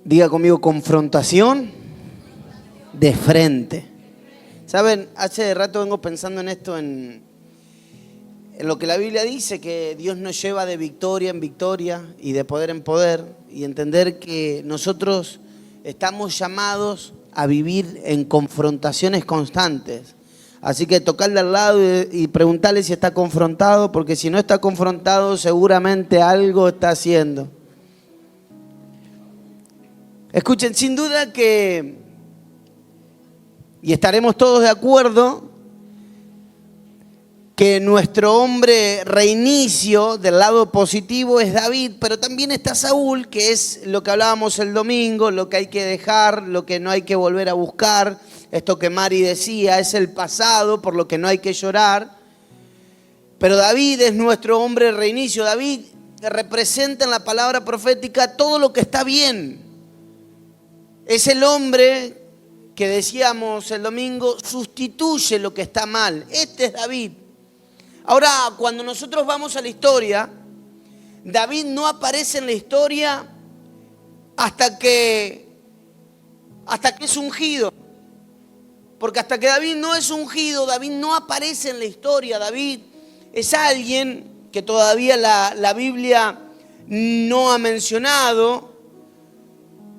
Diga conmigo, confrontación de frente. Saben, hace rato vengo pensando en esto, en lo que la Biblia dice, que Dios nos lleva de victoria en victoria y de poder en poder, y entender que nosotros estamos llamados a vivir en confrontaciones constantes. Así que tocarle al lado y preguntarle si está confrontado, porque si no está confrontado seguramente algo está haciendo. Escuchen, sin duda que, y estaremos todos de acuerdo, que nuestro hombre reinicio del lado positivo es David, pero también está Saúl, que es lo que hablábamos el domingo, lo que hay que dejar, lo que no hay que volver a buscar. Esto que Mari decía, es el pasado, por lo que no hay que llorar. Pero David es nuestro hombre reinicio. David representa en la palabra profética todo lo que está bien. Es el hombre que decíamos el domingo, sustituye lo que está mal. Este es David. Ahora, cuando nosotros vamos a la historia, David no aparece en la historia hasta que es ungido. Porque hasta que David no es ungido, David no aparece en la historia. David es alguien que todavía la Biblia no ha mencionado,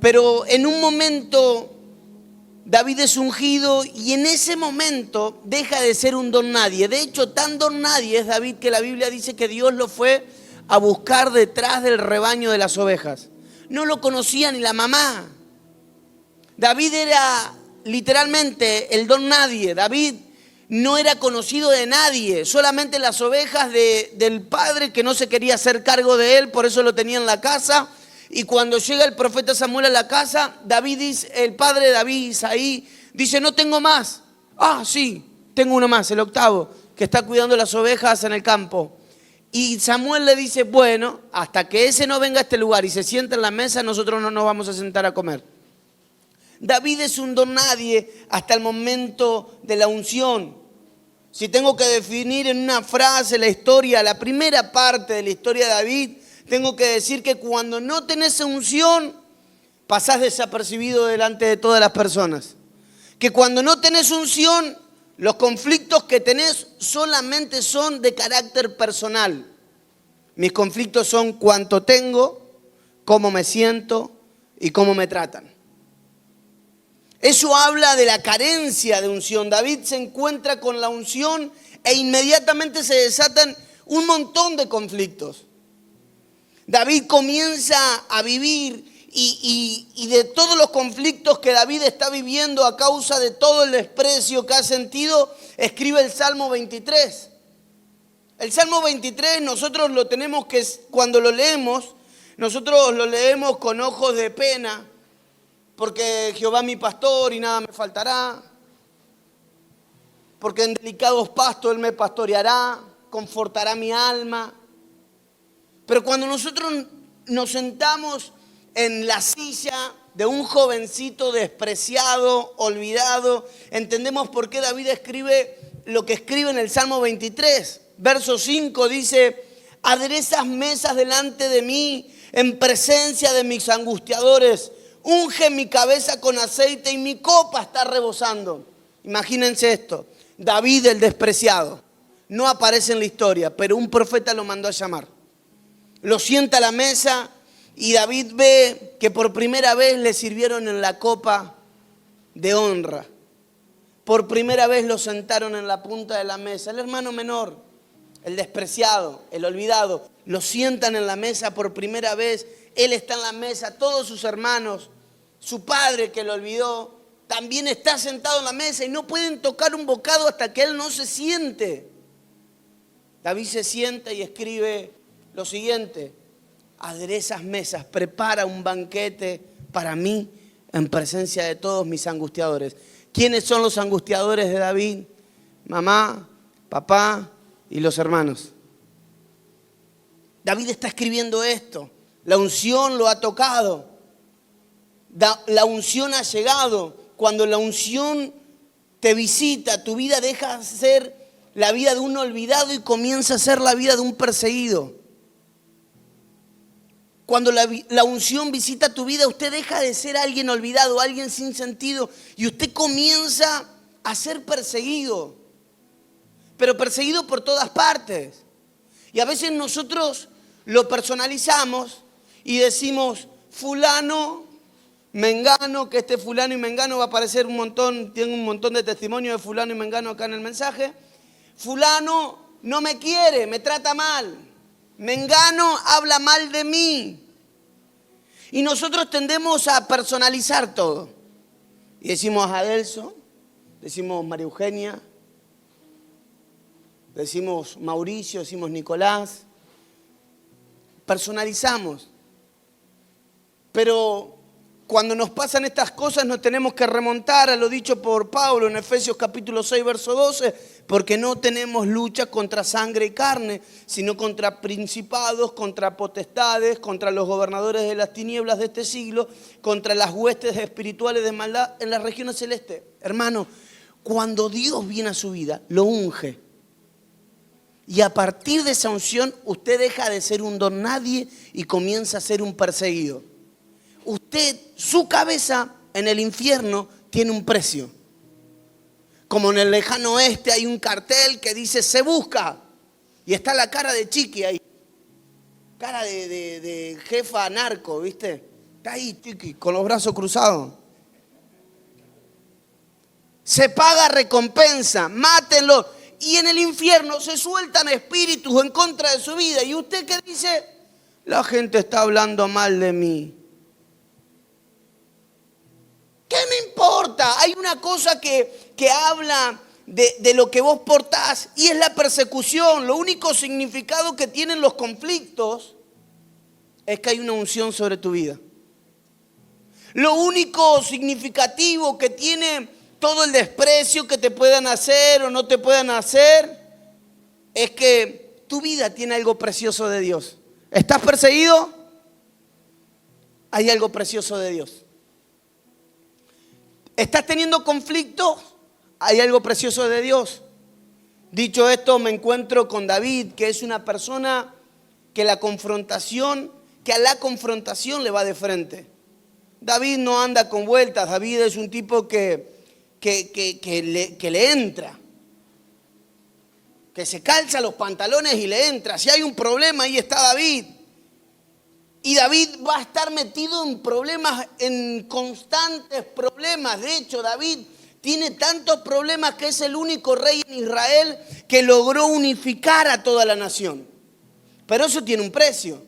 pero en un momento David es ungido y en ese momento deja de ser un don nadie. De hecho, tan don nadie es David que la Biblia dice que Dios lo fue a buscar detrás del rebaño de las ovejas. No lo conocía ni la mamá. David era literalmente el don nadie. David no era conocido de nadie, solamente las ovejas del padre que no se quería hacer cargo de él, por eso lo tenía en la casa. Y cuando llega el profeta Samuel a la casa, David dice, el padre de David, Isaí, dice, no tengo más. Ah, sí, tengo uno más, el octavo, que está cuidando las ovejas en el campo. Y Samuel le dice, bueno, hasta que ese no venga a este lugar y se siente en la mesa, nosotros no nos vamos a sentar a comer. David es un don nadie hasta el momento de la unción. Si tengo que definir en una frase la historia, la primera parte de la historia de David, tengo que decir que cuando no tenés unción, pasás desapercibido delante de todas las personas. Que cuando no tenés unción, los conflictos que tenés solamente son de carácter personal. Mis conflictos son cuánto tengo, cómo me siento y cómo me tratan. Eso habla de la carencia de unción. David se encuentra con la unción e inmediatamente se desatan un montón de conflictos. David comienza a vivir y de todos los conflictos que David está viviendo a causa de todo el desprecio que ha sentido, escribe el Salmo 23. El Salmo 23 nosotros lo tenemos que, cuando lo leemos, nosotros lo leemos con ojos de pena, porque Jehová es mi pastor y nada me faltará, porque en delicados pastos Él me pastoreará, confortará mi alma. Pero cuando nosotros nos sentamos en la silla de un jovencito despreciado, olvidado, entendemos por qué David escribe lo que escribe en el Salmo 23. Verso 5 dice, aderezas mesas delante de mí en presencia de mis angustiadores, unge mi cabeza con aceite y mi copa está rebosando. Imagínense esto, David el despreciado, no aparece en la historia, pero un profeta lo mandó a llamar. Lo sienta a la mesa y David ve que por primera vez le sirvieron en la copa de honra. Por primera vez lo sentaron en la punta de la mesa. El hermano menor, el despreciado, el olvidado, lo sientan en la mesa por primera vez. Él está en la mesa, todos sus hermanos, su padre que lo olvidó, también está sentado en la mesa y no pueden tocar un bocado hasta que él no se siente. David se sienta y escribe lo siguiente, aderezas mesas, prepara un banquete para mí en presencia de todos mis angustiadores. ¿Quiénes son los angustiadores de David? Mamá, papá y los hermanos. David está escribiendo esto. La unción lo ha tocado. La unción ha llegado. Cuando la unción te visita, tu vida deja de ser la vida de un olvidado y comienza a ser la vida de un perseguido. Cuando la unción visita tu vida, usted deja de ser alguien olvidado, alguien sin sentido, y usted comienza a ser perseguido, pero perseguido por todas partes. Y a veces nosotros lo personalizamos y decimos, fulano, mengano, que este fulano y mengano va a aparecer un montón, tengo un montón de testimonios de fulano y mengano acá en el mensaje. Fulano no me quiere, me trata mal. Mengano habla mal de mí. Y nosotros tendemos a personalizar todo. Y decimos Adelso, decimos María Eugenia, decimos Mauricio, decimos Nicolás. Personalizamos. Pero cuando nos pasan estas cosas nos tenemos que remontar a lo dicho por Pablo en Efesios capítulo 6, verso 12, porque no tenemos lucha contra sangre y carne, sino contra principados, contra potestades, contra los gobernadores de las tinieblas de este siglo, contra las huestes espirituales de maldad en las regiones celestes. Hermano, cuando Dios viene a su vida, lo unge. Y a partir de esa unción, usted deja de ser un don nadie y comienza a ser un perseguido. Usted, su cabeza en el infierno tiene un precio. Como en el lejano oeste hay un cartel que dice se busca. Y está la cara de Chiqui ahí. Cara de jefa narco, ¿viste? Está ahí Chiqui, con los brazos cruzados. Se paga recompensa, mátenlo. Y en el infierno se sueltan espíritus en contra de su vida. ¿Y usted qué dice? La gente está hablando mal de mí. ¿Qué me importa? Hay una cosa que habla de lo que vos portás y es la persecución. Lo único significado que tienen los conflictos es que hay una unción sobre tu vida. Lo único significativo que tiene todo el desprecio que te puedan hacer o no te puedan hacer es que tu vida tiene algo precioso de Dios. ¿Estás perseguido? Hay algo precioso de Dios. ¿Estás teniendo conflictos? Hay algo precioso de Dios. Dicho esto, me encuentro con David, que es una persona que a la confrontación le va de frente. David no anda con vueltas. David es un tipo que le entra. Que se calza los pantalones y le entra. Si hay un problema, ahí está David. Y David va a estar metido en problemas, en constantes problemas. De hecho, David tiene tantos problemas que es el único rey en Israel que logró unificar a toda la nación. Pero eso tiene un precio.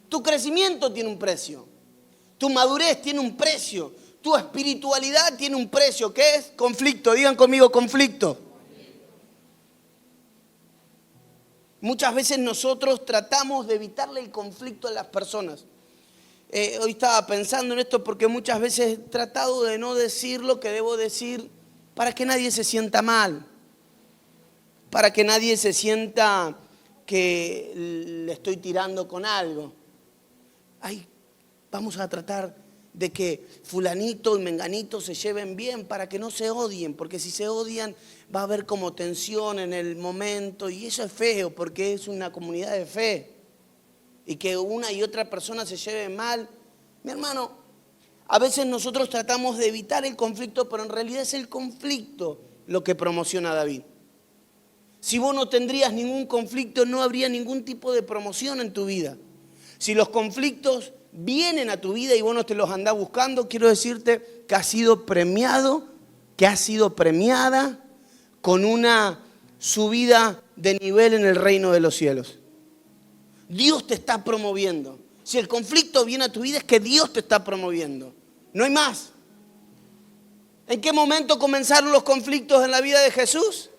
Tu crecimiento tiene un precio. Tu madurez tiene un precio. Tu espiritualidad tiene un precio. ¿Qué es? Conflicto. Digan conmigo, conflicto. Muchas veces nosotros tratamos de evitarle el conflicto a las personas. Hoy estaba pensando en esto porque muchas veces he tratado de no decir lo que debo decir para que nadie se sienta mal. Para que nadie se sienta que le estoy tirando con algo. Ay, vamos a tratar de que fulanito y menganito se lleven bien para que no se odien, porque si se odian va a haber como tensión en el momento y eso es feo porque es una comunidad de fe y que una y otra persona se lleven mal. Mi hermano, a veces nosotros tratamos de evitar el conflicto, pero en realidad es el conflicto lo que promociona a David. Si vos no tendrías ningún conflicto, no habría ningún tipo de promoción en tu vida. Si los conflictos vienen a tu vida y vos no te los andás buscando, quiero decirte que has sido premiado, que has sido premiada con una subida de nivel en el reino de los cielos. Dios te está promoviendo. Si el conflicto viene a tu vida es que Dios te está promoviendo. No hay más. ¿En qué momento comenzaron los conflictos en la vida de Jesús?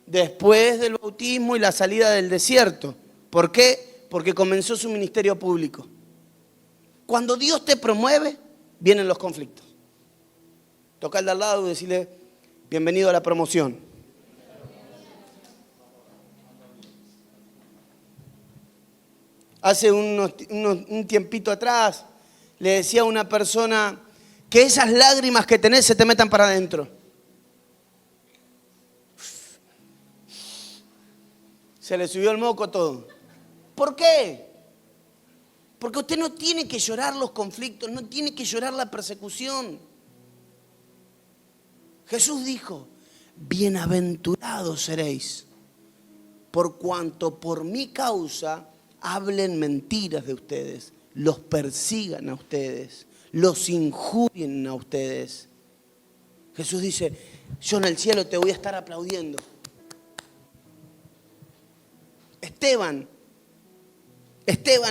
Después del bautismo y la salida del desierto. ¿Por qué? Porque comenzó su ministerio público. Cuando Dios te promueve, vienen los conflictos. Toca al de al lado y decirle, bienvenido a la promoción. Hace un tiempito atrás le decía a una persona que esas lágrimas que tenés se te metan para adentro. Se le subió el moco todo. ¿Por qué? Porque usted no tiene que llorar los conflictos, no tiene que llorar la persecución. Jesús dijo, bienaventurados seréis, por cuanto por mi causa hablen mentiras de ustedes, los persigan a ustedes, los injurien a ustedes. Jesús dice, yo en el cielo te voy a estar aplaudiendo. Esteban,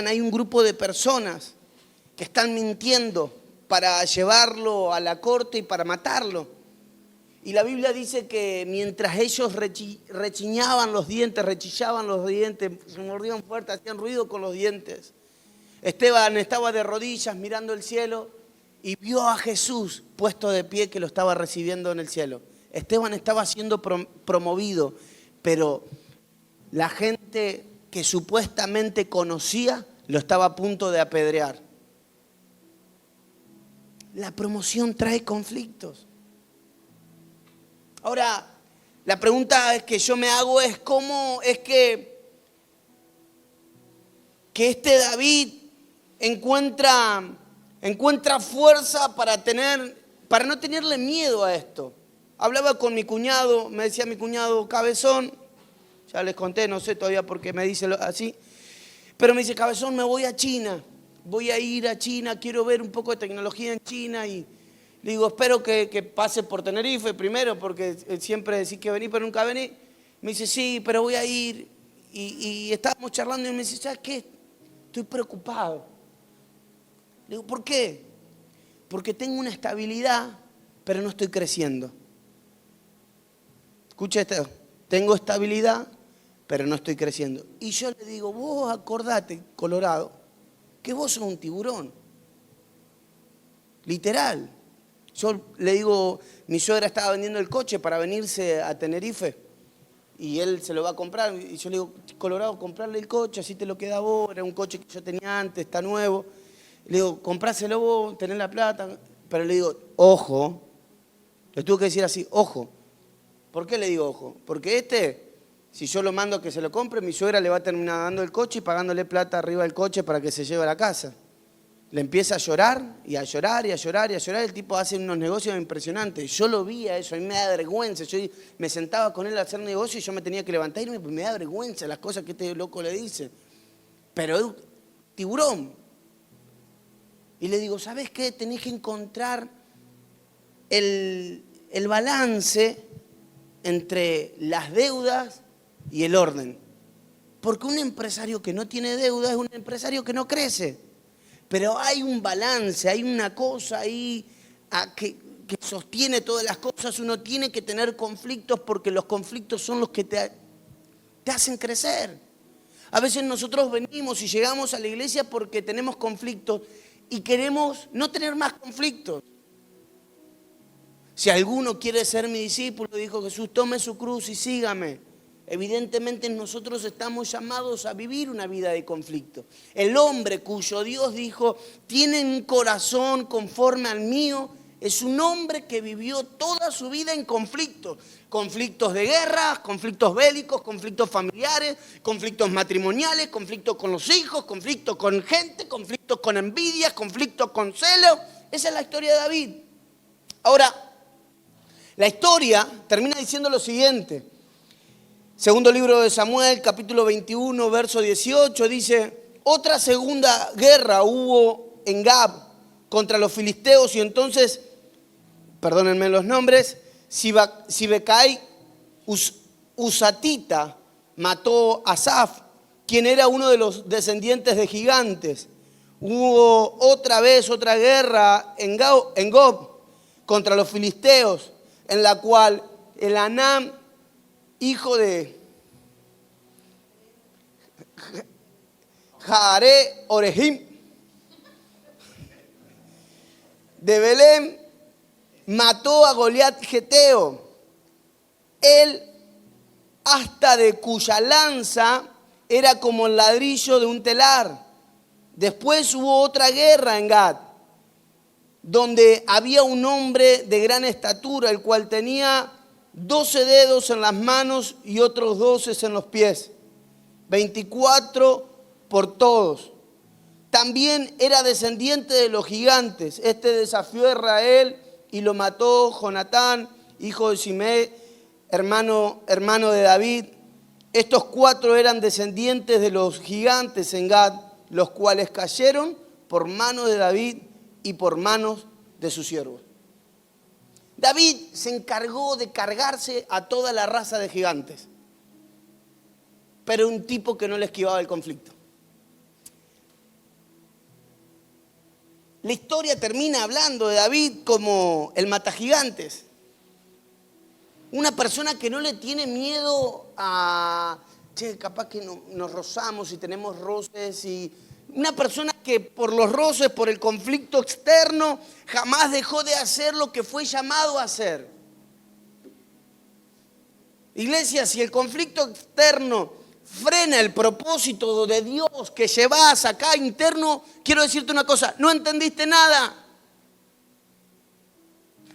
hay un grupo de personas que están mintiendo para llevarlo a la corte y para matarlo. Y la Biblia dice que mientras ellos rechillaban los dientes, se mordían fuerte, hacían ruido con los dientes, Esteban estaba de rodillas mirando el cielo y vio a Jesús puesto de pie que lo estaba recibiendo en el cielo. Esteban estaba siendo promovido, pero la gente que supuestamente conocía lo estaba a punto de apedrear. La promoción trae conflictos. Ahora, la pregunta que yo me hago es cómo es que este David encuentra fuerza para no tenerle miedo a esto. Hablaba con mi cuñado, me decía mi cuñado, Cabezón, ya les conté, no sé todavía por qué me dice así, pero me dice, Cabezón, me voy a China, voy a ir a China, quiero ver un poco de tecnología en China y le digo, espero que pase por Tenerife primero, porque siempre decís que venís, pero nunca venís. Me dice, sí, pero voy a ir. Y estábamos charlando y me dice, ¿sabes qué? Estoy preocupado. Le digo, ¿por qué? Porque tengo una estabilidad, pero no estoy creciendo. Escucha esto, tengo estabilidad, pero no estoy creciendo. Y yo le digo, vos acordate, Colorado, que vos sos un tiburón. Literal. Yo le digo, mi suegra estaba vendiendo el coche para venirse a Tenerife y él se lo va a comprar. Y yo le digo, Colorado, comprarle el coche, así te lo queda vos. Era un coche que yo tenía antes, está nuevo. Le digo, compráselo vos, tenés la plata. Pero le digo, ojo, le tuve que decir así, ojo. ¿Por qué le digo ojo? Porque si yo lo mando a que se lo compre, mi suegra le va a terminar dando el coche y pagándole plata arriba del coche para que se lleve a la casa. Le empieza a llorar y a llorar y a llorar y a llorar. El tipo hace unos negocios impresionantes. Yo lo vi a eso, a mí me da vergüenza. Yo me sentaba con él a hacer negocio y yo me tenía que levantar y me da vergüenza las cosas que este loco le dice. Pero es un tiburón. Y le digo, ¿sabes qué? Tenés que encontrar el balance entre las deudas y el orden. Porque un empresario que no tiene deuda es un empresario que no crece. Pero hay un balance, hay una cosa ahí que sostiene todas las cosas. Uno tiene que tener conflictos porque los conflictos son los que te hacen crecer. A veces nosotros venimos y llegamos a la iglesia porque tenemos conflictos y queremos no tener más conflictos. Si alguno quiere ser mi discípulo, dijo Jesús, tome su cruz y sígame. Evidentemente nosotros estamos llamados a vivir una vida de conflicto. El hombre cuyo Dios dijo, tiene un corazón conforme al mío, es un hombre que vivió toda su vida en conflictos. Conflictos de guerra, conflictos bélicos, conflictos familiares, conflictos matrimoniales, conflictos con los hijos, conflictos con gente, conflictos con envidia, conflictos con celo. Esa es la historia de David. Ahora, la historia termina diciendo lo siguiente. Segundo libro de Samuel, capítulo 21, verso 18, dice, otra segunda guerra hubo en Gab contra los filisteos y entonces, perdónenme los nombres, Sibecai Usatita mató a Asaf, quien era uno de los descendientes de gigantes. Hubo otra vez otra guerra en Gob contra los filisteos, en la cual el Anam, hijo de Jaare Orehim de Belén, mató a Goliat Geteo, él hasta de cuya lanza era como el ladrillo de un telar. Después hubo otra guerra en Gad, donde había un hombre de gran estatura, el cual tenía 12 dedos en las manos y otros 12 en los pies, 24 por todos. también era descendiente de los gigantes. Este desafió a Israel y lo mató Jonatán, hijo de Simei, hermano de David. Estos 4 eran descendientes de los gigantes en Gad, los cuales cayeron por mano de David y por manos de sus siervos. David se encargó de cargarse a toda la raza de gigantes, pero un tipo que no le esquivaba el conflicto. La historia termina hablando de David como el matagigantes. Una persona que no le tiene miedo a, capaz que nos rozamos y tenemos roces. Y una persona que por los roces, por el conflicto externo, jamás dejó de hacer lo que fue llamado a hacer. Iglesia, si el conflicto externo frena el propósito de Dios que llevas acá interno, quiero decirte una cosa, no entendiste nada.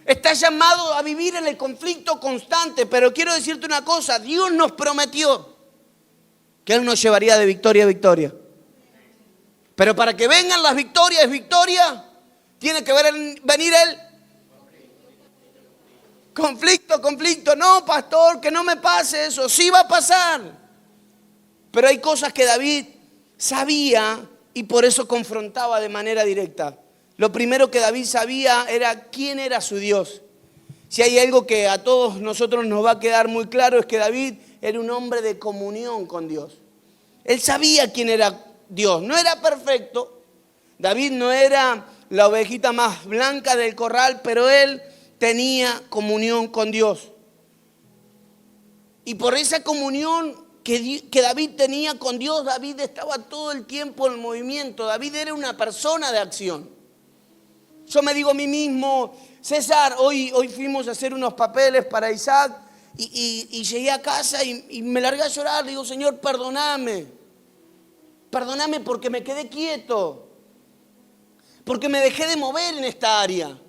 Estás llamado a vivir en el conflicto constante, pero quiero decirte una cosa, Dios nos prometió que Él nos llevaría de victoria a victoria. Pero para que vengan las victorias, tiene que venir el conflicto. No, pastor, que no me pase eso. Sí va a pasar. Pero hay cosas que David sabía y por eso confrontaba de manera directa. Lo primero que David sabía era quién era su Dios. Si hay algo que a todos nosotros nos va a quedar muy claro es que David era un hombre de comunión con Dios. Él sabía quién era Dios. No era perfecto. David no era la ovejita más blanca del corral, pero él tenía comunión con Dios. Y por esa comunión que David tenía con Dios, David estaba todo el tiempo en movimiento. David era una persona de acción. Yo me digo a mí mismo, César, hoy fuimos a hacer unos papeles para Isaac y llegué a casa y me largué a llorar. Le digo, Señor, perdóname porque me quedé quieto, porque me dejé de mover en esta área.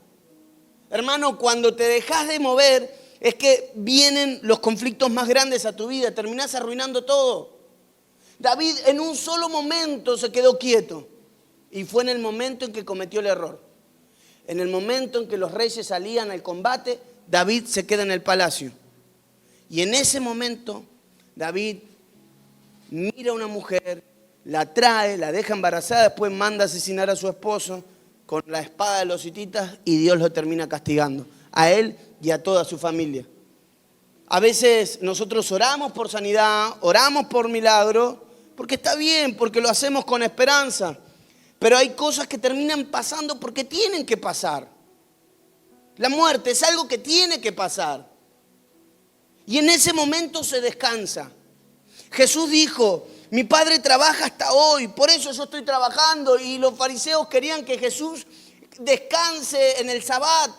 Hermano, cuando te dejas de mover es que vienen los conflictos más grandes a tu vida, terminás arruinando todo. David en un solo momento se quedó quieto y fue en el momento en que cometió el error. En el momento en que los reyes salían al combate, David se queda en el palacio. Y en ese momento, David mira a una mujer, la trae, la deja embarazada, después manda a asesinar a su esposo con la espada de los hititas y Dios lo termina castigando, a él y a toda su familia. A veces nosotros oramos por sanidad, oramos por milagro, porque está bien, porque lo hacemos con esperanza. Pero hay cosas que terminan pasando porque tienen que pasar. La muerte es algo que tiene que pasar. Y en ese momento se descansa. Jesús dijo, mi Padre trabaja hasta hoy, por eso yo estoy trabajando. Y los fariseos querían que Jesús descanse en el Sabbat,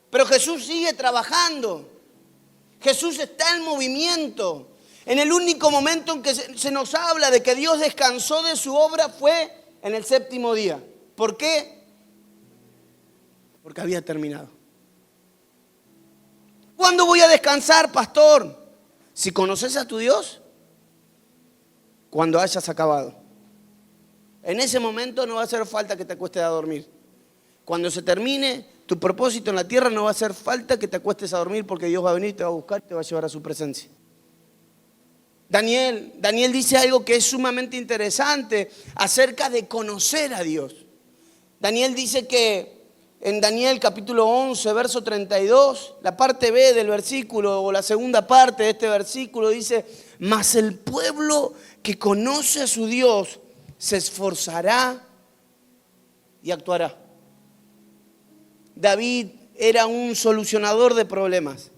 pero Jesús sigue trabajando. Jesús está en movimiento. En el único momento en que se nos habla de que Dios descansó de su obra fue en el 7º día. ¿Por qué? Porque había terminado. ¿Cuándo voy a descansar, pastor? Si conoces a tu Dios, cuando hayas acabado. En ese momento no va a hacer falta que te acuestes a dormir. Cuando se termine tu propósito en la tierra, no va a hacer falta que te acuestes a dormir porque Dios va a venir, te va a buscar y te va a llevar a su presencia. Daniel dice algo que es sumamente interesante acerca de conocer a Dios. Daniel dice que en Daniel capítulo 11, verso 32, la parte B del versículo o la segunda parte de este versículo dice, mas el pueblo que conoce a su Dios se esforzará y actuará. David era un solucionador de problemas.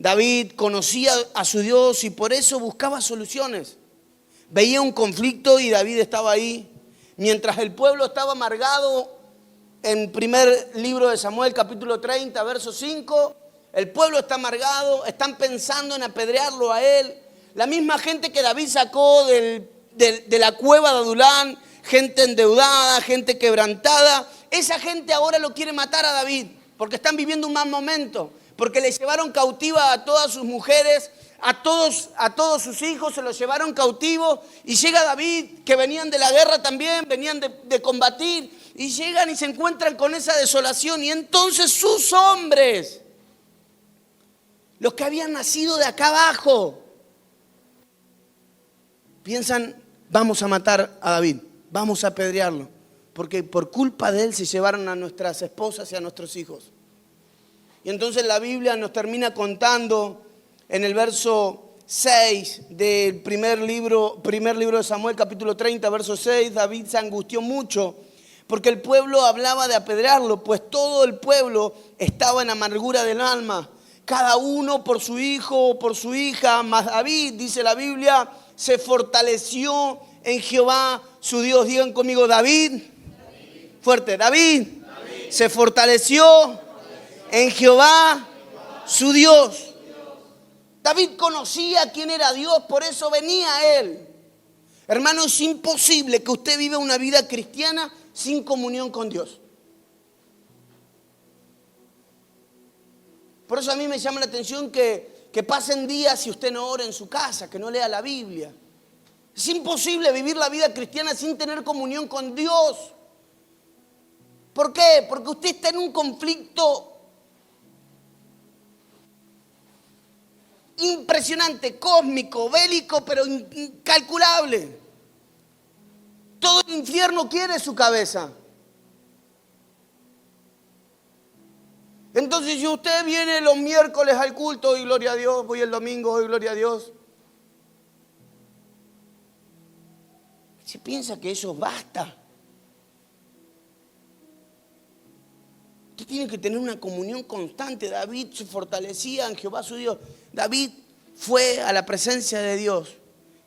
David conocía a su Dios y por eso buscaba soluciones. Veía un conflicto y David estaba ahí. Mientras el pueblo estaba amargado, en primer libro de Samuel, capítulo 30, verso 5, el pueblo está amargado, están pensando en apedrearlo a él. La misma gente que David sacó de la cueva de Adulán, gente endeudada, gente quebrantada, esa gente ahora lo quiere matar a David porque están viviendo un mal momento. porque le llevaron cautiva a todas sus mujeres, a todos sus hijos se los llevaron cautivos. Y llega David, que venían de la guerra también, venían de combatir, y llegan y se encuentran con esa desolación. Y entonces sus hombres, los que habían nacido de acá abajo, piensan, vamos a matar a David, vamos a apedrearlo, porque por culpa de él se llevaron a nuestras esposas y a nuestros hijos. Y entonces la Biblia nos termina contando en el verso 6 del primer libro de Samuel, capítulo 30, verso 6, David se angustió mucho porque el pueblo hablaba de apedrearlo, pues todo el pueblo estaba en amargura del alma, cada uno por su hijo o por su hija, mas David, dice la Biblia, se fortaleció en Jehová su Dios. Digan conmigo, David. Fuerte, David. Se fortaleció en Jehová su Dios. David conocía quién era Dios, por eso venía a él. Hermano, es imposible que usted viva una vida cristiana sin comunión con Dios. Por eso a mí me llama la atención que pasen días y usted no ora en su casa, que no lea la Biblia. Es imposible vivir la vida cristiana sin tener comunión con Dios. ¿Por qué? Porque usted está en un conflicto impresionante, cósmico, bélico, pero incalculable. Todo el infierno quiere su cabeza. Entonces, si usted viene los miércoles al culto, y gloria a Dios, voy el domingo, y gloria a Dios, se piensa que eso basta. Usted tiene que tener una comunión constante. David se fortalecía en Jehová su Dios. David fue a la presencia de Dios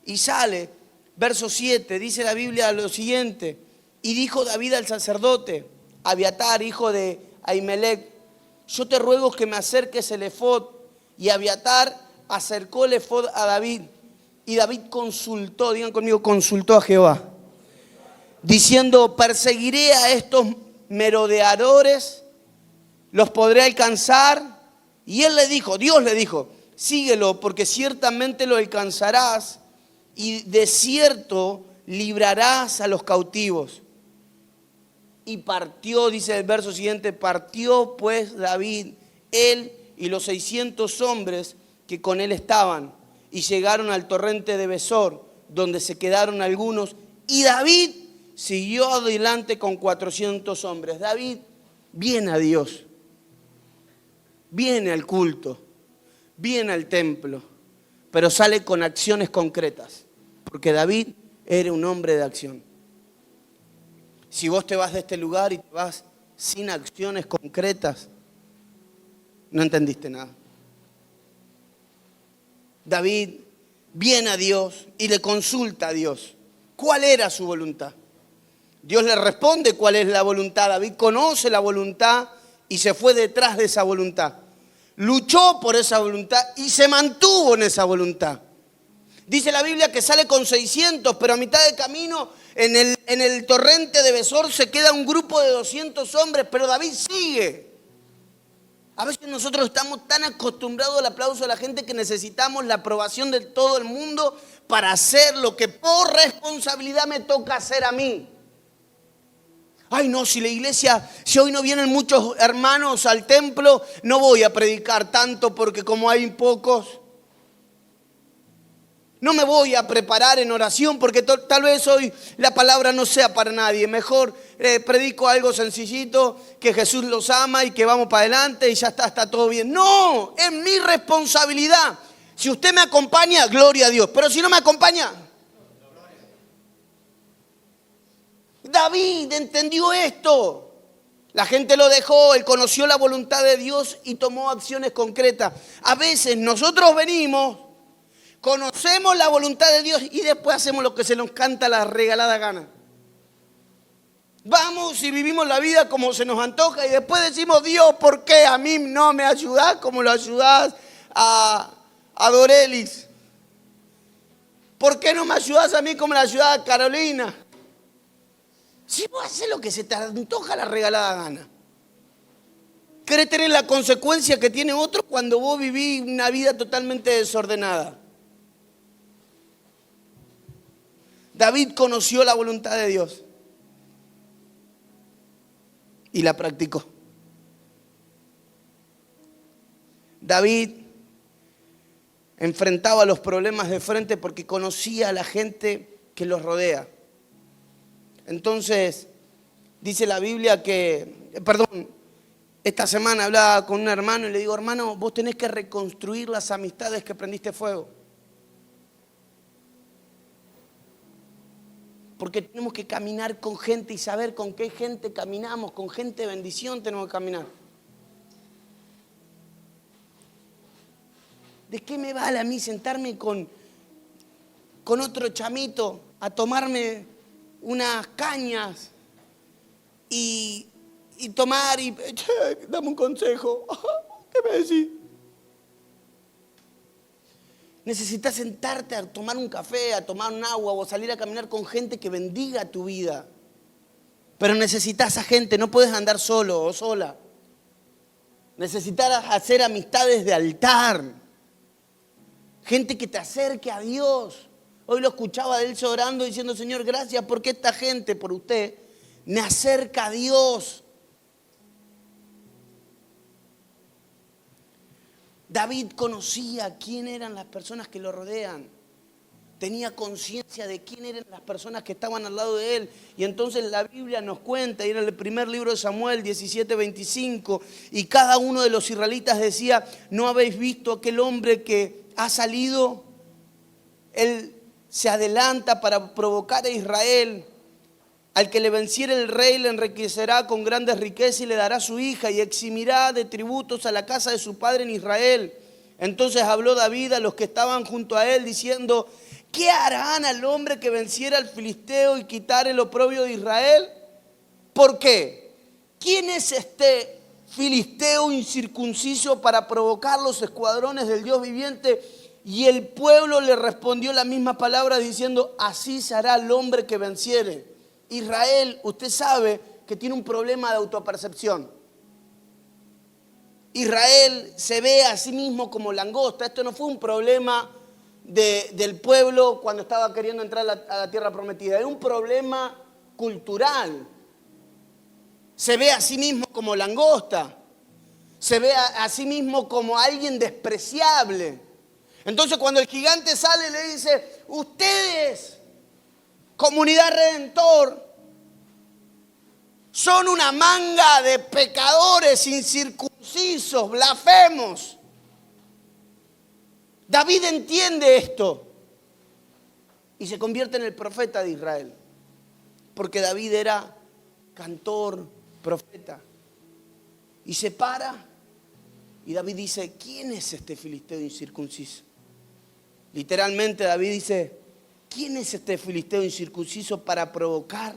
y sale, verso 7, dice la Biblia lo siguiente: y dijo David al sacerdote Abiatar, hijo de Ahimelech, yo te ruego que me acerques el efod. Y Abiatar acercó el efod a David. Y David consultó, digan conmigo, consultó a Jehová, diciendo, perseguiré a estos merodeadores, los podré alcanzar. Y él le dijo, Dios le dijo, síguelo, porque ciertamente lo alcanzarás y de cierto librarás a los cautivos. Y partió, dice el verso siguiente, partió pues David, él y los 600 hombres que con él estaban, y llegaron al torrente de Besor, donde se quedaron algunos, y David siguió adelante con 400 hombres. David viene a Dios, viene al culto, viene al templo, pero sale con acciones concretas, porque David era un hombre de acción. Si vos te vas de este lugar y te vas sin acciones concretas, no entendiste nada. David viene a Dios y le consulta a Dios cuál era su voluntad. Dios le responde cuál es la voluntad. David conoce la voluntad y se fue detrás de esa voluntad. Luchó por esa voluntad y se mantuvo en esa voluntad. Dice la Biblia que sale con 600, pero a mitad de camino en el torrente de Besor se queda un grupo de 200 hombres, pero David sigue. A veces nosotros estamos tan acostumbrados al aplauso de la gente que necesitamos la aprobación de todo el mundo para hacer lo que por responsabilidad me toca hacer a mí. Ay no, si hoy no vienen muchos hermanos al templo, no voy a predicar tanto porque como hay pocos, no me voy a preparar en oración porque tal vez hoy la palabra no sea para nadie. Mejor predico algo sencillito, que Jesús los ama y que vamos para adelante y ya está todo bien. No, es mi responsabilidad. Si usted me acompaña, gloria a Dios. Pero si no me acompaña. David entendió esto. La gente lo dejó, él conoció la voluntad de Dios y tomó acciones concretas. A veces nosotros venimos, conocemos la voluntad de Dios y después hacemos lo que se nos canta la regalada gana. Vamos y vivimos la vida como se nos antoja y después decimos, Dios, ¿por qué a mí no me ayudás como lo ayudás a Dorelis? ¿Por qué no me ayudás a mí como le ayudás a Carolina? Si vos haces lo que se te antoja la regalada gana. ¿Querés tener la consecuencia que tiene otro cuando vos vivís una vida totalmente desordenada? David conoció la voluntad de Dios y la practicó. David enfrentaba los problemas de frente porque conocía a la gente que los rodea. Entonces, dice la Biblia esta semana hablaba con un hermano y le digo, hermano, vos tenés que reconstruir las amistades que prendiste fuego. Porque tenemos que caminar con gente y saber con qué gente caminamos, con gente de bendición tenemos que caminar. ¿De qué me vale a mí sentarme con otro chamito a tomarme unas cañas y tomar y dame un consejo? ¿Qué me decís? Necesitas sentarte a tomar un café, a tomar un agua o salir a caminar con gente que bendiga tu vida. Pero necesitas a gente, no puedes andar solo o sola. Necesitas hacer amistades de altar. Gente que te acerque a Dios. Hoy lo escuchaba de él orando diciendo, Señor, gracias porque esta gente, por usted, me acerca a Dios. David conocía quién eran las personas que lo rodean. Tenía conciencia de quién eran las personas que estaban al lado de él. Y entonces la Biblia nos cuenta, y era el primer libro de Samuel 17:25, y cada uno de los israelitas decía, ¿no habéis visto aquel hombre que ha salido? Él se adelanta para provocar a Israel. Al que le venciere el rey le enriquecerá con grandes riquezas y le dará su hija y eximirá de tributos a la casa de su padre en Israel. Entonces habló David a los que estaban junto a él diciendo, ¿qué harán al hombre que venciera al filisteo y quitare el oprobio de Israel? ¿Por qué? ¿Quién es este filisteo incircunciso para provocar los escuadrones del Dios viviente? Y el pueblo le respondió la misma palabra diciendo, así se hará el hombre que venciere. Israel, usted sabe que tiene un problema de autopercepción. Israel se ve a sí mismo como langosta. Esto no fue un problema del pueblo cuando estaba queriendo entrar a la tierra prometida. Era un problema cultural. Se ve a sí mismo como langosta. Se ve a sí mismo como alguien despreciable. Entonces cuando el gigante sale le dice, ustedes, comunidad Redentor, son una manga de pecadores incircuncisos, blasfemos. David entiende esto y se convierte en el profeta de Israel, porque David era cantor, profeta. Y se para y David dice, ¿quién es este filisteo incircunciso? Literalmente David dice, ¿quién es este filisteo incircunciso para provocar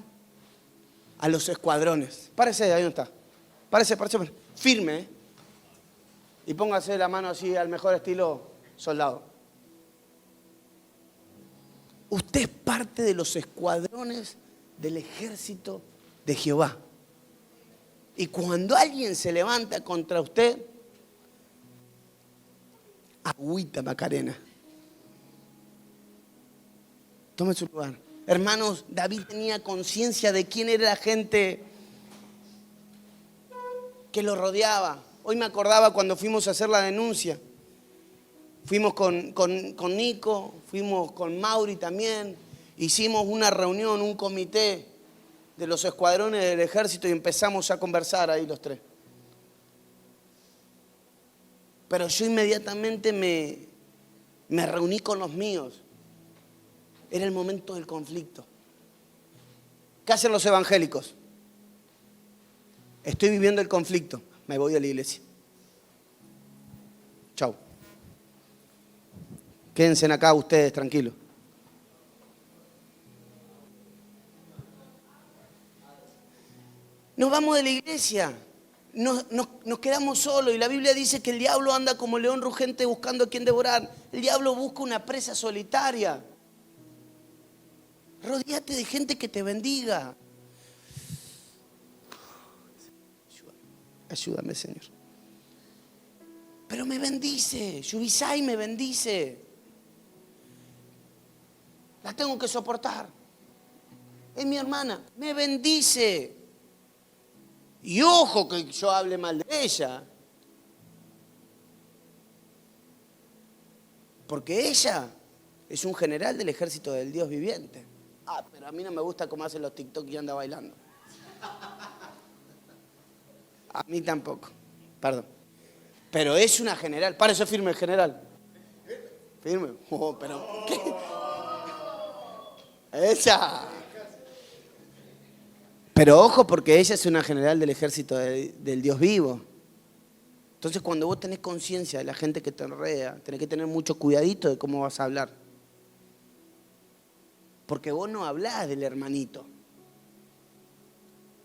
a los escuadrones? Párese, ahí no está. Párese, firme, ¿eh? Y póngase la mano así al mejor estilo soldado. Usted es parte de los escuadrones del ejército de Jehová. Y cuando alguien se levanta contra usted, agüita Macarena. Tome su lugar. Hermanos, David tenía conciencia de quién era la gente que lo rodeaba. Hoy me acordaba cuando fuimos a hacer la denuncia. Fuimos con Nico, fuimos con Mauri también. Hicimos una reunión, un comité de los escuadrones del ejército y empezamos a conversar ahí los tres. Pero yo inmediatamente me reuní con los míos. Era el momento del conflicto. ¿Qué hacen los evangélicos? Estoy viviendo el conflicto. Me voy a la iglesia. Chau. Quédense acá ustedes, tranquilos. Nos vamos de la iglesia. Nos quedamos solos y la Biblia dice que el diablo anda como león rugente buscando a quien devorar. El diablo busca una presa solitaria. Rodéate de gente que te bendiga. Ayúdame, Señor. Pero me bendice, Yubisai me bendice. La tengo que soportar. Es mi hermana, me bendice. Y ojo que yo hable mal de ella. Porque ella es un general del ejército del Dios viviente. Ah, pero a mí no me gusta cómo hacen los TikTok y anda bailando. A mí tampoco, perdón. Pero es una general. Para eso firme el general. Firme. Oh, pero ¿qué? Esa. Pero ojo, porque ella es una general del ejército del Dios vivo. Entonces, cuando vos tenés conciencia de la gente que te rodea, tenés que tener mucho cuidadito de cómo vas a hablar. Porque vos no hablás del hermanito.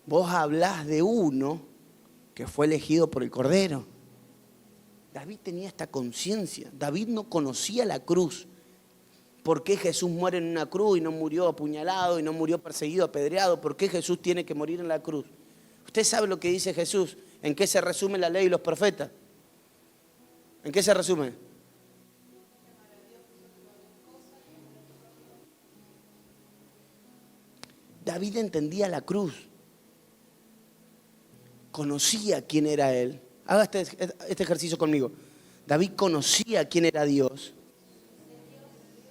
Vos hablás de uno que fue elegido por el Cordero. David tenía esta conciencia. David no conocía la cruz. ¿Por qué Jesús muere en una cruz y no murió apuñalado y no murió perseguido, apedreado? ¿Por qué Jesús tiene que morir en la cruz? ¿Usted sabe lo que dice Jesús? ¿En qué se resume la ley y los profetas? ¿En qué se resume? David entendía la cruz. Conocía quién era él. Haga este ejercicio conmigo. David conocía quién era Dios.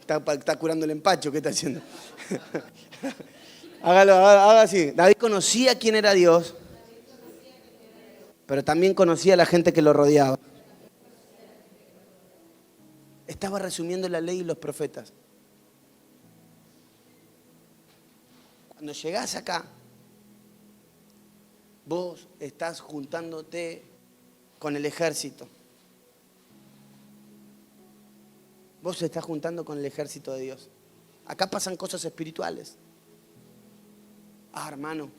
Está curando el empacho, ¿qué está haciendo? Haga así. David conocía quién era Dios, pero también conocía a la gente que lo rodeaba. Estaba resumiendo la ley y los profetas. Cuando llegás acá, vos estás juntándote con el ejército. Vos te estás juntando con el ejército de Dios. Acá pasan cosas espirituales. Ah, hermano,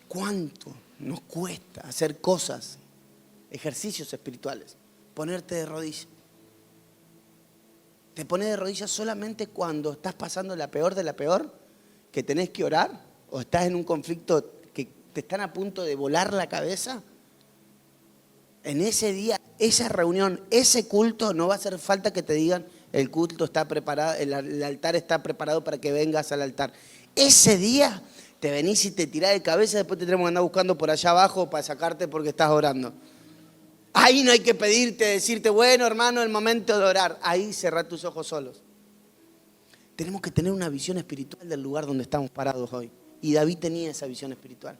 ¿cuánto nos cuesta hacer cosas, ejercicios espirituales? Ponerte de rodillas. Te pones de rodillas solamente cuando estás pasando la peor de la peor, que tenés que orar, o estás en un conflicto que te están a punto de volar la cabeza. En ese día, esa reunión, ese culto, no va a hacer falta que te digan el culto está preparado, el altar está preparado para que vengas al altar. Ese día te venís y te tirás de cabeza, después te tenemos que andar buscando por allá abajo para sacarte porque estás orando. Ahí no hay que pedirte, decirte, bueno hermano, el momento de orar. Ahí cerrá tus ojos solos. Tenemos que tener una visión espiritual del lugar donde estamos parados hoy. Y David tenía esa visión espiritual.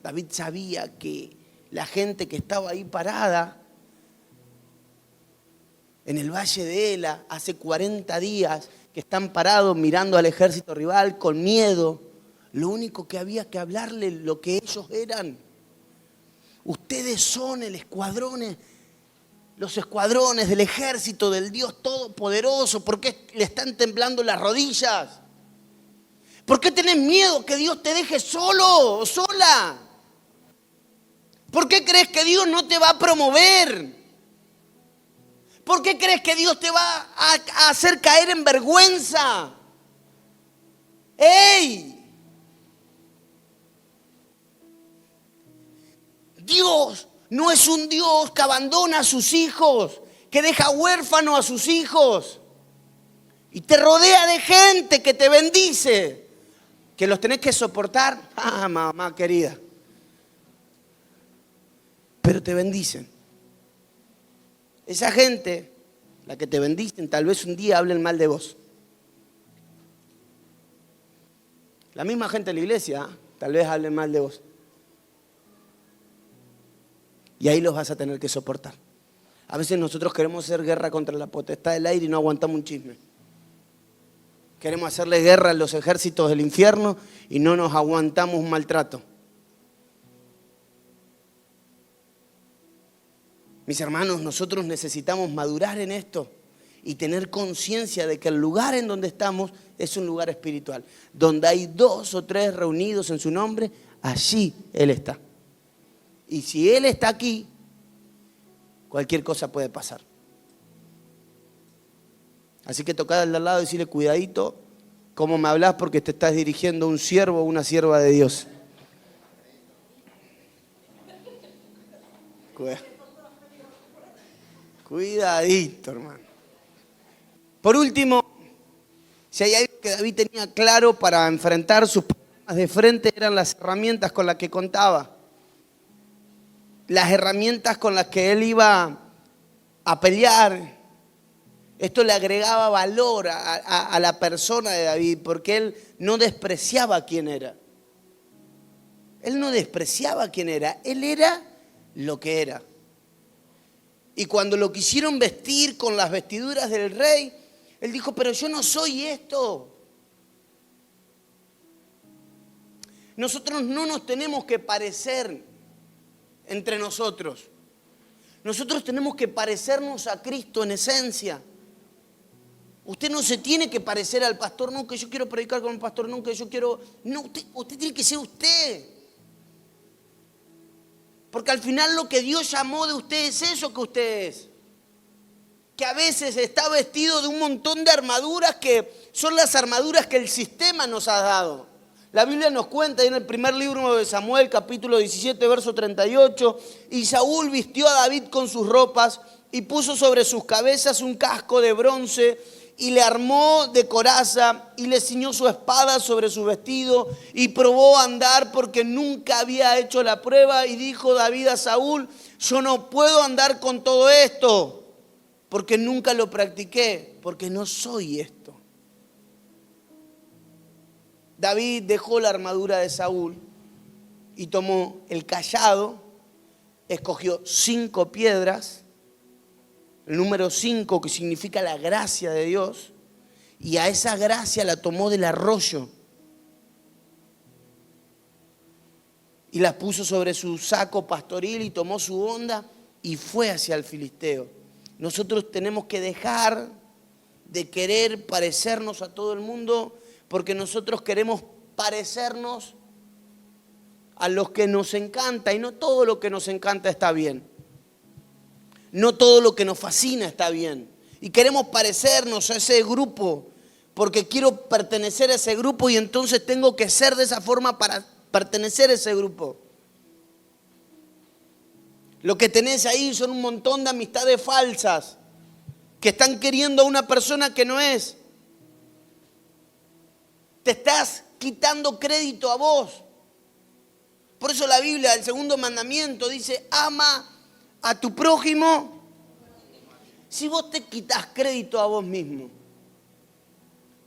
David sabía que la gente que estaba ahí parada en el valle de Ela hace 40 días que están parados mirando al ejército rival con miedo, lo único que había que hablarle lo que ellos eran. Ustedes son los escuadrones del ejército del Dios Todopoderoso. ¿Por qué le están temblando las rodillas? ¿Por qué tenés miedo que Dios te deje solo o sola? ¿Por qué crees que Dios no te va a promover? ¿Por qué crees que Dios te va a hacer caer en vergüenza? ¡Ey! Dios no es un Dios que abandona a sus hijos, que deja huérfano a sus hijos. Y te rodea de gente que te bendice, que los tenés que soportar. Ah, mamá querida. Pero te bendicen. Esa gente, la que te bendicen, tal vez un día hablen mal de vos. La misma gente de la iglesia, tal vez hablen mal de vos. Y ahí los vas a tener que soportar. A veces nosotros queremos hacer guerra contra la potestad del aire y no aguantamos un chisme. Queremos hacerle guerra a los ejércitos del infierno y no nos aguantamos un maltrato. Mis hermanos, nosotros necesitamos madurar en esto y tener conciencia de que el lugar en donde estamos es un lugar espiritual. Donde hay 2 o 3 reunidos en su nombre, allí Él está. Y si Él está aquí, cualquier cosa puede pasar. Así que tocad al de al lado y decirle, cuidadito, cómo me hablas porque te estás dirigiendo a un siervo o una sierva de Dios. Cuidadito, hermano. Por último, si hay algo que David tenía claro para enfrentar sus problemas de frente, eran las herramientas con las que contaba. Las herramientas con las que él iba a pelear. Esto le agregaba valor a la persona de David, porque él no despreciaba quién era. Él no despreciaba quién era, él era lo que era. Y cuando lo quisieron vestir con las vestiduras del rey, él dijo, pero yo no soy esto. Nosotros no nos tenemos que parecer entre nosotros. Nosotros tenemos que parecernos a Cristo en esencia. Usted no se tiene que parecer al pastor, no, que yo quiero predicar con el pastor, no, que yo quiero... No, usted tiene que ser usted. Porque al final lo que Dios llamó de usted es eso que usted es. Que a veces está vestido de un montón de armaduras que son las armaduras que el sistema nos ha dado. La Biblia nos cuenta en el primer libro de Samuel, capítulo 17, verso 38, y Saúl vistió a David con sus ropas y puso sobre sus cabezas un casco de bronce y le armó de coraza y le ciñó su espada sobre su vestido y probó a andar porque nunca había hecho la prueba. Y dijo David a Saúl, yo no puedo andar con todo esto porque nunca lo practiqué, porque no soy esto. David dejó la armadura de Saúl y tomó el cayado, escogió 5 piedras, el número 5 que significa la gracia de Dios, y a esa gracia la tomó del arroyo y la puso sobre su saco pastoril y tomó su honda y fue hacia el filisteo. Nosotros tenemos que dejar de querer parecernos a todo el mundo porque nosotros queremos parecernos a los que nos encanta y no todo lo que nos encanta está bien. No todo lo que nos fascina está bien. Y queremos parecernos a ese grupo porque quiero pertenecer a ese grupo y entonces tengo que ser de esa forma para pertenecer a ese grupo. Lo que tenés ahí son un montón de amistades falsas que están queriendo a una persona que no es. Te estás quitando crédito a vos. Por eso la Biblia, el segundo mandamiento, dice, ama a tu prójimo. Si vos te quitas crédito a vos mismo,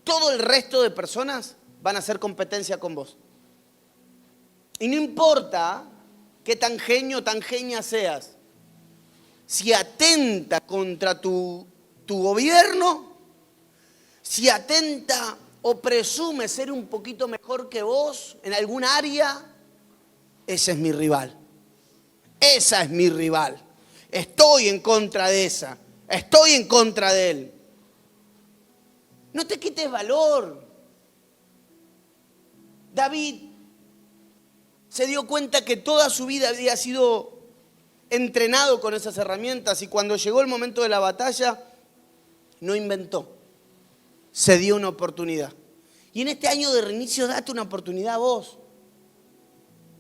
todo el resto de personas van a hacer competencia con vos. Y no importa qué tan genio o tan genia seas, si atenta contra tu gobierno, si atenta o presume ser un poquito mejor que vos en algún área, ese es mi rival. Esa es mi rival. Estoy en contra de esa. Estoy en contra de él. No te quites valor. David se dio cuenta que toda su vida había sido entrenado con esas herramientas y cuando llegó el momento de la batalla, no inventó. Se dio una oportunidad. Y en este año de reinicio, date una oportunidad a vos.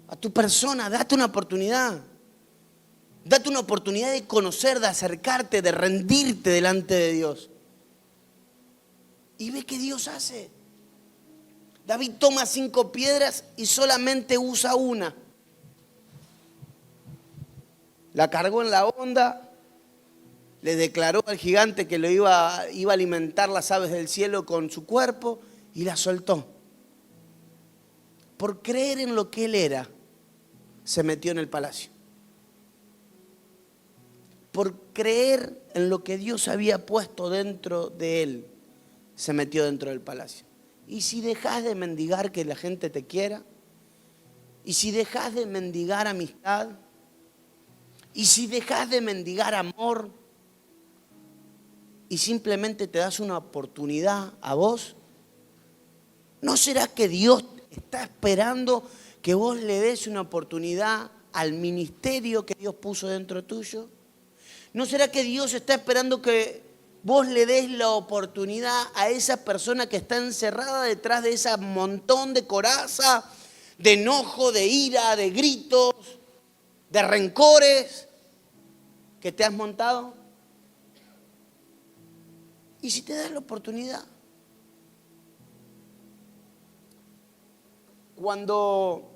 A tu persona, date una oportunidad. Date una oportunidad de conocer, de acercarte, de rendirte delante de Dios. Y ve qué Dios hace. David toma 5 piedras y solamente usa una. La cargó en la honda, le declaró al gigante que lo iba a alimentar las aves del cielo con su cuerpo y la soltó. Por creer en lo que él era, se metió en el palacio. Por creer en lo que Dios había puesto dentro de él, se metió dentro del palacio. Y si dejas de mendigar que la gente te quiera, y si dejas de mendigar amistad, y si dejas de mendigar amor, y simplemente te das una oportunidad a vos, ¿no será que Dios está esperando que vos le des una oportunidad al ministerio que Dios puso dentro tuyo? ¿No será que Dios está esperando que vos le des la oportunidad a esa persona que está encerrada detrás de ese montón de coraza, de enojo, de ira, de gritos, de rencores? que te has montado? ¿Y si te das la oportunidad? Cuando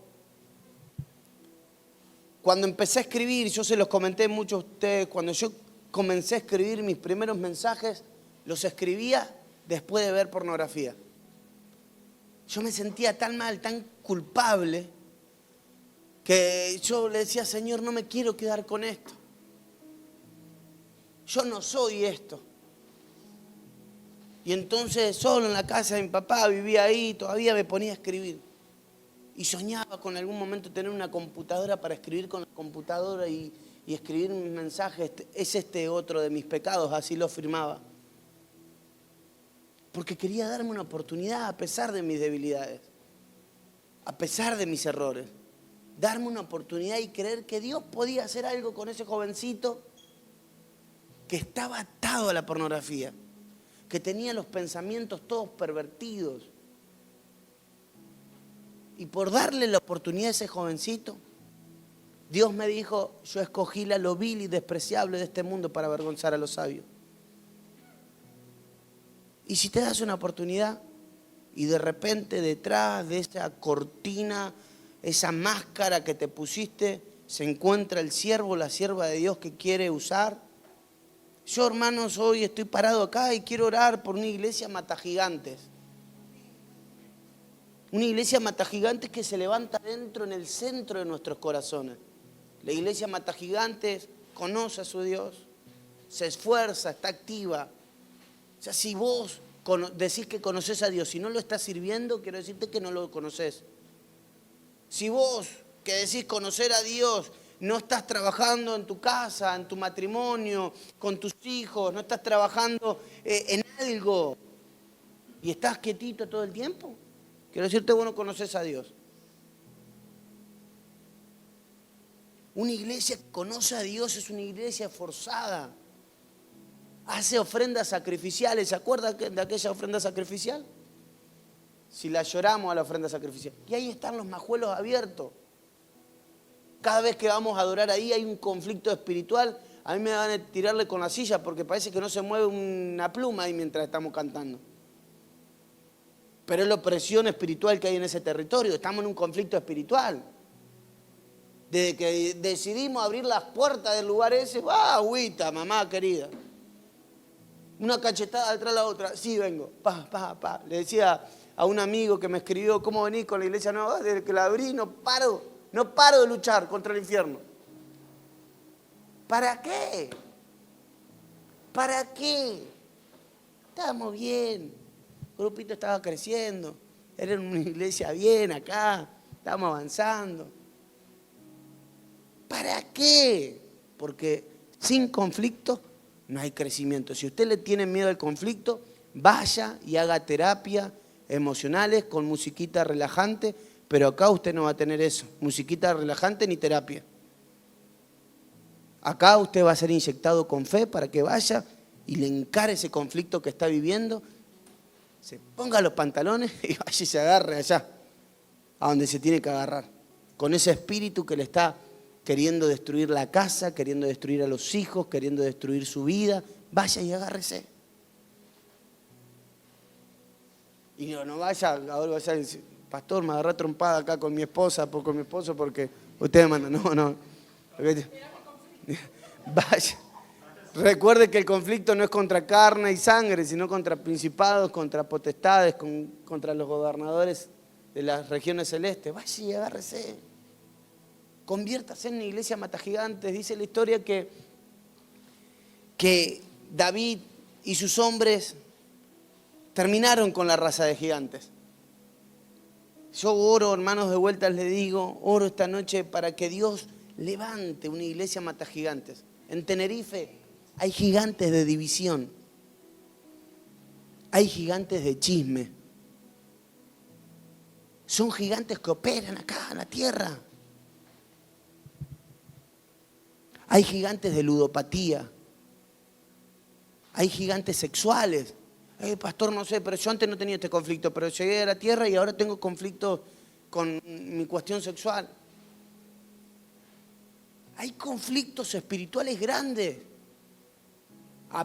empecé a escribir, yo se los comenté mucho a ustedes, cuando yo comencé a escribir mis primeros mensajes, los escribía después de ver pornografía. Yo me sentía tan mal, tan culpable, que yo le decía, Señor, no me quiero quedar con esto. Yo no soy esto. Y entonces solo en la casa de mi papá, vivía ahí, todavía me ponía a escribir. Y soñaba con algún momento tener una computadora para escribir con la computadora y escribir mis mensajes. Es este otro de mis pecados, así lo afirmaba. Porque quería darme una oportunidad a pesar de mis debilidades, a pesar de mis errores. Darme una oportunidad y creer que Dios podía hacer algo con ese jovencito que estaba atado a la pornografía, que tenía los pensamientos todos pervertidos. Y por darle la oportunidad a ese jovencito, Dios me dijo, yo escogí lo vil y despreciable de este mundo para avergonzar a los sabios. Y si te das una oportunidad y de repente detrás de esa cortina, esa máscara que te pusiste, se encuentra el siervo, la sierva de Dios que quiere usar. Yo, hermanos, hoy estoy parado acá y quiero orar por una iglesia matagigantes. Una iglesia matagigantes que se levanta dentro, en el centro de nuestros corazones. La iglesia matagigantes conoce a su Dios, se esfuerza, está activa. O sea, si vos decís que conoces a Dios y no lo estás sirviendo, quiero decirte que no lo conoces. Si vos que decís conocer a Dios no estás trabajando en tu casa, en tu matrimonio, con tus hijos, no estás trabajando en algo y estás quietito todo el tiempo, quiero decirte vos no conoces a Dios. Una iglesia que conoce a Dios es una iglesia esforzada. Hace ofrendas sacrificiales. ¿Se acuerdan de aquella ofrenda sacrificial? Si la lloramos a la ofrenda sacrificial. Y ahí están los majuelos abiertos. Cada vez que vamos a adorar ahí hay un conflicto espiritual. A mí me van a tirarle con la silla porque parece que no se mueve una pluma ahí mientras estamos cantando. Pero es la opresión espiritual que hay en ese territorio. Estamos en un conflicto espiritual. Desde que decidimos abrir las puertas del lugar ese, agüita, mamá querida. Una cachetada detrás de la otra. Sí, vengo. Pa. Le decía a un amigo que me escribió, ¿cómo venís con la iglesia nueva? Desde que la abrí no paro de luchar contra el infierno. ¿Para qué? ¿Para qué? Estábamos bien. El grupito estaba creciendo. Era una iglesia bien acá. Estábamos avanzando. ¿Para qué? Porque sin conflicto no hay crecimiento. Si usted le tiene miedo al conflicto, vaya y haga terapia emocionales con musiquita relajante, pero acá usted no va a tener eso, musiquita relajante ni terapia. Acá usted va a ser inyectado con fe para que vaya y le encare ese conflicto que está viviendo, se ponga los pantalones y vaya y se agarre allá, a donde se tiene que agarrar, con ese espíritu que le está queriendo destruir la casa, queriendo destruir a los hijos, queriendo destruir su vida. Vaya y agárrese. Y no vaya, ahora vaya a decir, pastor, me agarré trompada acá con mi esposa, con mi esposo, porque usted me manda. No. Vaya. Recuerde que el conflicto no es contra carne y sangre, sino contra principados, contra potestades, contra los gobernadores de las regiones celestes. Vaya y agárrese. Conviértase en una iglesia matagigantes. Dice la historia que David y sus hombres terminaron con la raza de gigantes. Yo oro, hermanos, de vuelta les digo, oro esta noche para que Dios levante una iglesia matagigantes. En Tenerife hay gigantes de división, hay gigantes de chisme. Son gigantes que operan acá en la tierra. Hay gigantes de ludopatía. Hay gigantes sexuales. Pastor, no sé, pero yo antes no tenía este conflicto, pero llegué a la tierra y ahora tengo conflicto con mi cuestión sexual. Hay conflictos espirituales grandes.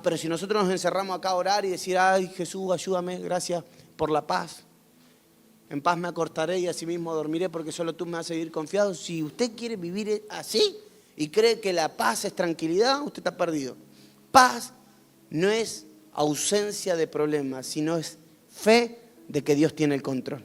Pero si nosotros nos encerramos acá a orar y decir, ay Jesús, ayúdame, gracias por la paz. En paz me acostaré y así mismo dormiré porque solo tú me vas a vivir confiado. Si usted quiere vivir así y cree que la paz es tranquilidad, usted está perdido. Paz no es ausencia de problemas, sino es fe de que Dios tiene el control.